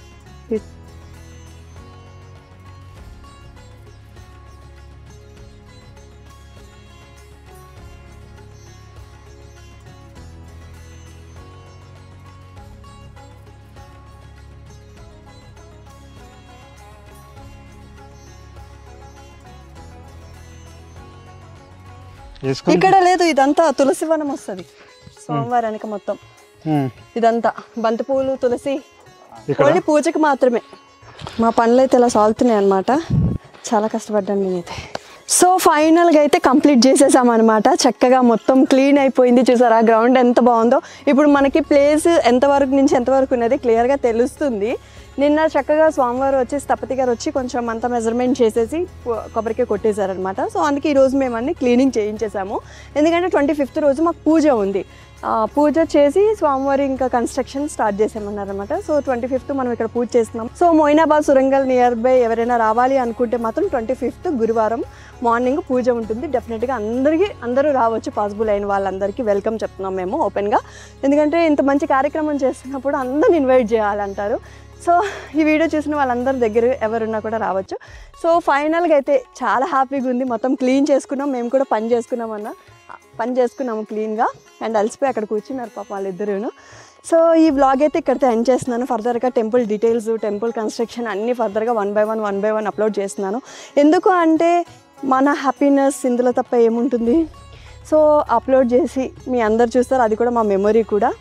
ఇక్కడ లేదు, ఇదంతా తులసి వనం వస్తుంది సోమవారానికి మొత్తం. ఇదంతా బంతిపూలు, తులసి, ఓన్లీ పూజకి మాత్రమే. మా పనులు అయితే ఇలా సాగుతున్నాయి అనమాట. చాలా కష్టపడ్డాను నేనైతే. సో ఫైనల్గా అయితే కంప్లీట్ చేసేసామన్నమాట. చక్కగా మొత్తం క్లీన్ అయిపోయింది. చూసారా గ్రౌండ్ ఎంత బాగుందో. ఇప్పుడు మనకి ప్లేస్ ఎంతవరకు నుంచి ఎంతవరకు ఉన్నది క్లియర్గా తెలుస్తుంది. నిన్న చక్కగా స్వామివారు వచ్చి స్థపతి గారు వచ్చి కొంచెం అంతా మెజర్మెంట్ చేసేసి కొబ్బరికాయ కొట్టేశారనమాట. సో అందుకే ఈరోజు మేము అన్నీ క్లీనింగ్ చేయించేసాము. ఎందుకంటే 25th రోజు మాకు పూజ ఉంది. పూజ చేసి స్వామివారి ఇంకా కన్స్ట్రక్షన్ స్టార్ట్ చేసామన్నారనమాట. సో 25th మనం ఇక్కడ పూజ చేస్తున్నాం. So Moinabad Surangal near by ఎవరైనా రావాలి అనుకుంటే మాత్రం 25th గురువారం మార్నింగ్ పూజ ఉంటుంది. డెఫినెట్గా అందరూ రావచ్చు, పాసిబుల్ అయిన వాళ్ళందరికీ వెల్కమ్ చెప్తున్నాం మేము ఓపెన్గా. ఎందుకంటే ఇంత మంచి కార్యక్రమం చేస్తున్నప్పుడు అందరిని ఇన్వైట్ చేయాలంటారు. సో ఈ వీడియో చూసిన వాళ్ళందరి దగ్గర ఎవరున్నా కూడా రావచ్చు. సో ఫైనల్గా అయితే చాలా హ్యాపీగా ఉంది. మొత్తం క్లీన్ చేసుకున్నాం, మేము కూడా పని చేసుకున్నాము క్లీన్గా. అండ్ అలసిపోయి అక్కడ కూర్చున్నారు పాప వాళ్ళిద్దరూను. సో ఈ వ్లాగ్ అయితే ఇక్కడితో ఎండ్ చేస్తున్నాను. ఫర్దర్గా టెంపుల్ డీటెయిల్స్, టెంపుల్ కన్స్ట్రక్షన్ అన్నీ ఫర్దర్గా వన్ బై వన్ అప్లోడ్ చేస్తున్నాను. ఎందుకు అంటే మన హ్యాపీనెస్ ఇందులో తప్ప ఏముంటుంది. సో అప్లోడ్ చేసి మీ అందరు చూస్తారు, అది కూడా మా మెమొరీ కూడా.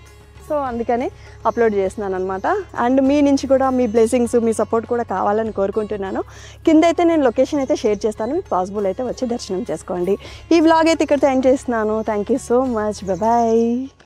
సో అందుకని అప్లోడ్ చేస్తున్నాను అనమాట. అండ్ మీ నుంచి కూడా మీ బ్లెస్సింగ్స్, మీ సపోర్ట్ కూడా కావాలని కోరుకుంటున్నాను. కింద అయితే నేను లొకేషన్ అయితే షేర్ చేస్తాను, మీకు పాసిబుల్ అయితే వచ్చి దర్శనం చేసుకోండి. ఈ వ్లాగ్ అయితే ఇక్కడితో ఎండ్ చేస్తున్నాను. Thank you so much. Bye.